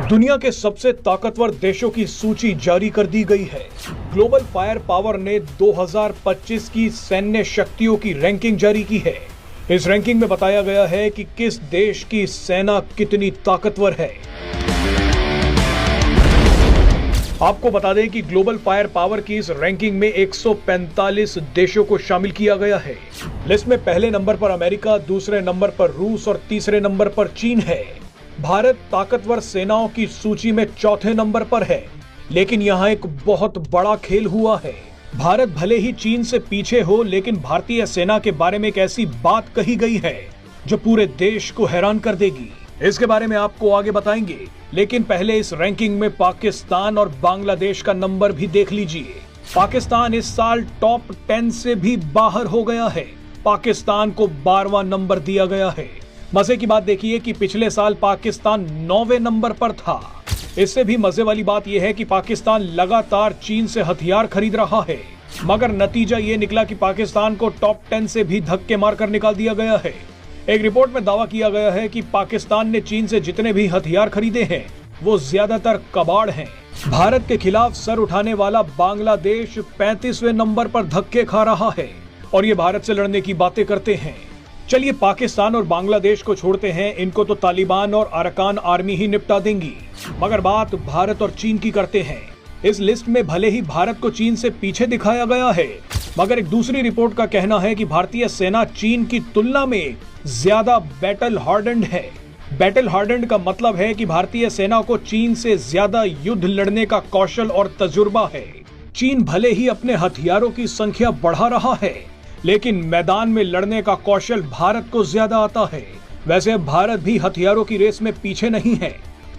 दुनिया के सबसे ताकतवर देशों की सूची जारी कर दी गई है। ग्लोबल फायर पावर ने 2025 की सैन्य शक्तियों की रैंकिंग जारी की है। इस रैंकिंग में बताया गया है कि किस देश की सेना कितनी ताकतवर है। आपको बता दें कि ग्लोबल फायर पावर की इस रैंकिंग में 145 देशों को शामिल किया गया है। लिस्ट में पहले नंबर पर अमेरिका, दूसरे नंबर पर रूस और तीसरे नंबर पर चीन है। भारत ताकतवर सेनाओं की सूची में चौथे नंबर पर है, लेकिन यहाँ एक बहुत बड़ा खेल हुआ है। भारत भले ही चीन से पीछे हो, लेकिन भारतीय सेना के बारे में एक ऐसी बात कही गई है जो पूरे देश को हैरान कर देगी। इसके बारे में आपको आगे बताएंगे, लेकिन पहले इस रैंकिंग में पाकिस्तान और बांग्लादेश का नंबर भी देख लीजिए। पाकिस्तान इस साल टॉप 10 से भी बाहर हो गया है। पाकिस्तान को 12वां नंबर दिया गया है। मजे की बात देखिए कि पिछले साल पाकिस्तान 9वें नंबर पर था। इससे भी मजे वाली बात यह है कि पाकिस्तान लगातार चीन से हथियार खरीद रहा है, मगर नतीजा ये निकला कि पाकिस्तान को टॉप 10 से भी धक्के मारकर निकाल दिया गया है। एक रिपोर्ट में दावा किया गया है कि पाकिस्तान ने चीन से जितने भी हथियार खरीदे हैं वो ज्यादातर कबाड़ हैं। भारत के खिलाफ सर उठाने वाला बांग्लादेश 35वें नंबर पर धक्के खा रहा है और ये भारत से लड़ने की बातें करते हैं। चलिए पाकिस्तान और बांग्लादेश को छोड़ते हैं, इनको तो तालिबान और अरकान आर्मी ही निपटा देंगी, मगर बात भारत और चीन की करते हैं। इस लिस्ट में भले ही भारत को चीन से पीछे दिखाया गया है, मगर एक दूसरी रिपोर्ट का कहना है कि भारतीय सेना चीन की तुलना में ज्यादा बैटल हार्डेंड है। बैटल हार्डेंड का मतलब है कि भारतीय सेना को चीन से ज्यादा युद्ध लड़ने का कौशल और तजुर्बा है। चीन भले ही अपने हथियारों की संख्या बढ़ा रहा है, लेकिन मैदान में लड़ने का कौशल भारत को ज्यादा आता है। वैसे भारत भी हथियारों की रेस में पीछे नहीं है।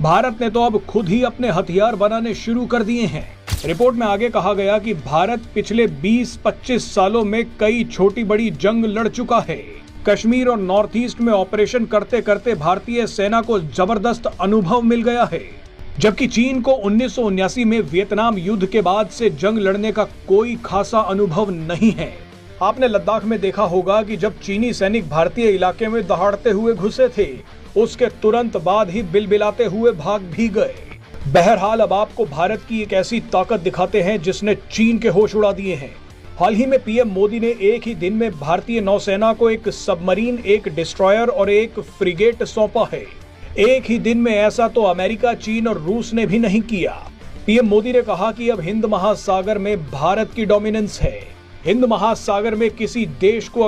भारत ने तो अब खुद ही अपने हथियार बनाने शुरू कर दिए हैं। रिपोर्ट में आगे कहा गया कि भारत पिछले 20-25 सालों में कई छोटी बड़ी जंग लड़ चुका है। कश्मीर और नॉर्थ ईस्ट में ऑपरेशन करते करते भारतीय सेना को जबरदस्त अनुभव मिल गया है, जबकि चीन को 1979 में वियतनाम युद्ध के बाद से जंग लड़ने का कोई खासा अनुभव नहीं है। आपने लद्दाख में देखा होगा कि जब चीनी सैनिक भारतीय इलाके में दहाड़ते हुए घुसे थे, उसके तुरंत बाद ही बिलबिलाते हुए भाग भी गए। बहरहाल अब आपको भारत की एक ऐसी ताकत दिखाते हैं जिसने चीन के होश उड़ा दिए हैं। हाल ही में पीएम मोदी ने एक ही दिन में भारतीय नौसेना को एक सबमरीन, एक डिस्ट्रॉयर और एक फ्रिगेट सौंपा है। एक ही दिन में ऐसा तो अमेरिका, चीन और रूस ने भी नहीं किया। पीएम मोदी ने कहा कि अब हिंद महासागर में भारत की डोमिनेंस है। हिंद महासागर में किसी देश को